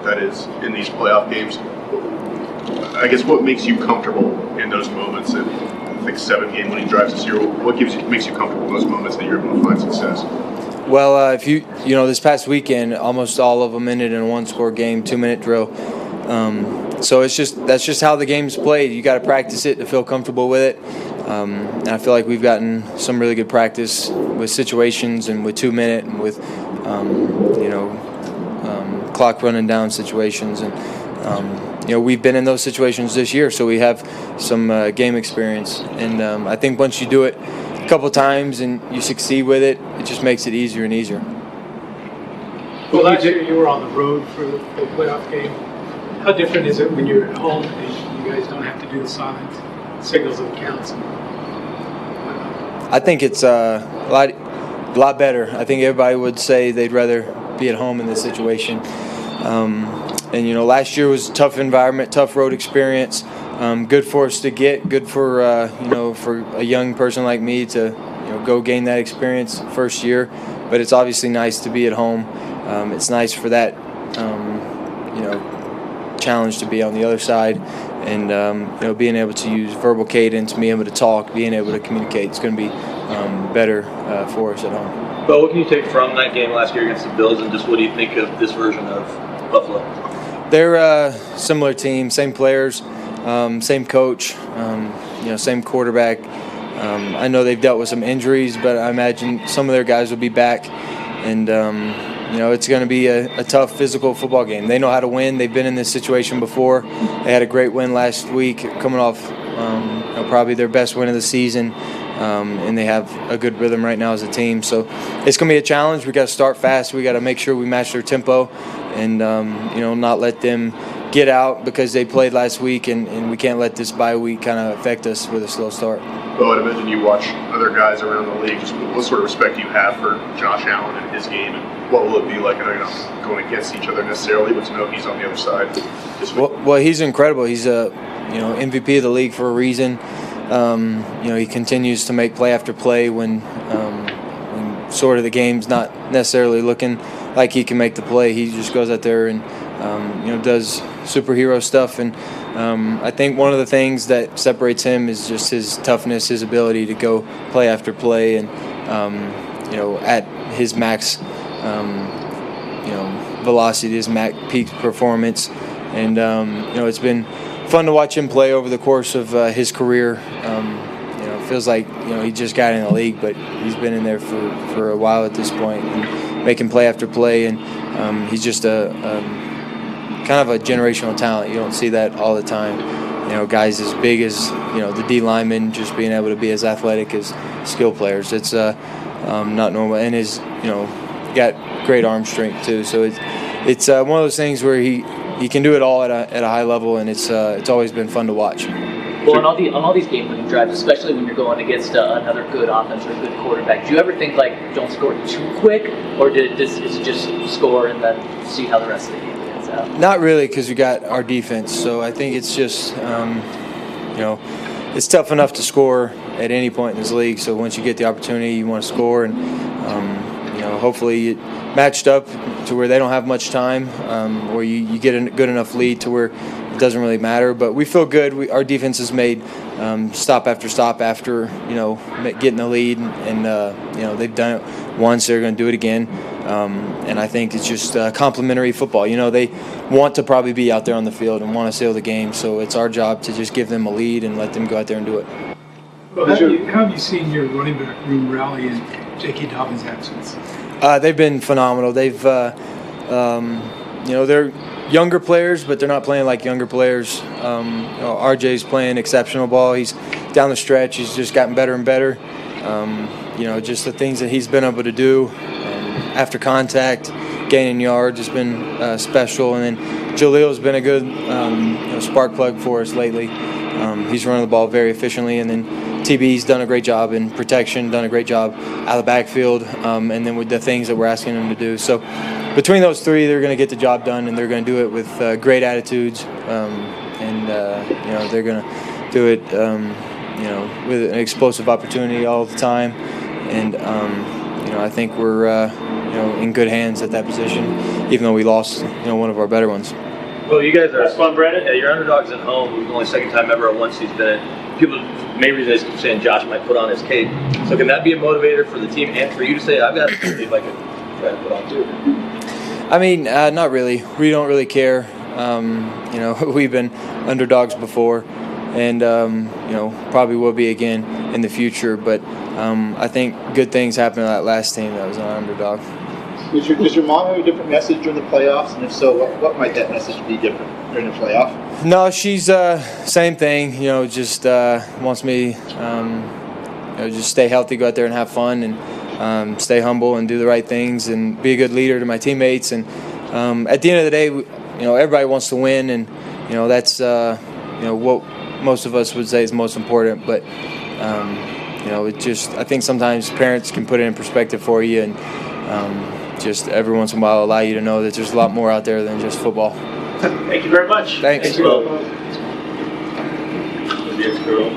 that is in these playoff games. I guess what makes you comfortable in those moments? And I think 7-game winning drives this year. What makes you comfortable in those moments that you're able to find success? Well, if you this past weekend, almost all of them ended in a 1-score game, 2-minute drill. So that's just how the game's played. You got to practice it to feel comfortable with it. And I feel like we've gotten some really good practice with situations and with 2-minute and with clock running down situations. And we've been in those situations this year, so we have some game experience. And I think once you do it a couple times and you succeed with it, it just makes it easier and easier. Well, last year you were on the road for the playoff game. How different is it when you're at home and you guys don't have to do the silent signals of counts? I think it's a lot better. I think everybody would say they'd rather be at home in this situation. And last year was a tough environment, tough road experience. Good for us to get, good for for a young person like me to go gain that experience first year. But it's obviously nice to be at home. It's nice for that challenge to be on the other side, and being able to use verbal cadence, being able to talk, being able to communicate. It's going to be better for us at home. Bo, what can you take from that game last year against the Bills, and just what do you think of this version of Buffalo? They're a similar team, same players, same coach, same quarterback. I know they've dealt with some injuries, but I imagine some of their guys will be back, and it's going to be a tough physical football game. They know how to win. They've been in this situation before. They had a great win last week, coming off probably their best win of the season, and they have a good rhythm right now as a team. So it's going to be a challenge. We got to start fast. We got to make sure we match their tempo, and not let them get out because they played last week, and we can't let this bye week kind of affect us with a slow start. Well, I'd imagine you watch other guys around the league. Just what sort of respect do you have for Josh Allen and his game, and what will it be like? I know you're not going against each other necessarily, but to know he's on the other side this week. Well, he's incredible. He's a MVP of the league for a reason. He continues to make play after play when sort of the game's not necessarily looking like he can make the play. He just goes out there and does superhero stuff, and I think one of the things that separates him is just his toughness, his ability to go play after play, and at his max velocity, his max peak performance. And it's been fun to watch him play over the course of his career. It feels like he just got in the league, but he's been in there for a while at this point, and making play after play, and he's just a kind of a generational talent. You don't see that all the time. Guys as big as the D linemen just being able to be as athletic as skill players. It's not normal, and his got great arm strength too. So it's one of those things where he can do it all at a high level, and it's always been fun to watch. Well, on all these game-winning drives, especially when you're going against another good offense or a good quarterback, do you ever think don't score too quick, or is it just score and then see how the rest of the game pans out? Not really, because we got our defense. So I think it's just it's tough enough to score at any point in this league. So once you get the opportunity, you want to score, and hopefully it matched up to where they don't have much time, or you get a good enough lead to where it doesn't really matter. But we feel good. Our defense has made stop after stop after getting the lead, and they've done it once. They're going to do it again, and I think it's just complimentary football. They want to probably be out there on the field and want to seal the game. So it's our job to just give them a lead and let them go out there and do it. Well, how have you seen your running back room rally in J.K. Dobbins' absence? They've been phenomenal. They've, they're younger players, but they're not playing like younger players. RJ's playing exceptional ball. He's down the stretch. He's just gotten better and better. Just the things that he's been able to do after contact, gaining yards has been special. And then Jaleel's been a good spark plug for us lately. He's running the ball very efficiently, and then TB's done a great job in protection, done a great job out of the backfield, and then with the things that we're asking them to do. So between those three, they're going to get the job done, and they're going to do it with great attitudes, and they're going to do it, with an explosive opportunity all the time. And I think we're in good hands at that position, even though we lost one of our better ones. Well, you guys are. That's fun, Brandon. Yeah, you're underdogs at home. It was the only second time ever at one he's been in. People, main reason is keep saying Josh might put on his cape. So can that be a motivator for the team and for you to say, I've got to see if I can try to put on too? I mean, not really. We don't really care. We've been underdogs before, and probably will be again in the future. But I think good things happened to that last team that was an underdog. Does your mom have a different message during the playoffs? And if so, what might that message be different during the playoff? No, she's same thing. Just wants me just stay healthy, go out there and have fun, and stay humble and do the right things and be a good leader to my teammates. And at the end of the day, everybody wants to win, and that's what most of us would say is most important. But I think sometimes parents can put it in perspective for you, and just every once in a while allow you to know that there's a lot more out there than just football. Thank you very much. Thanks. Thank you.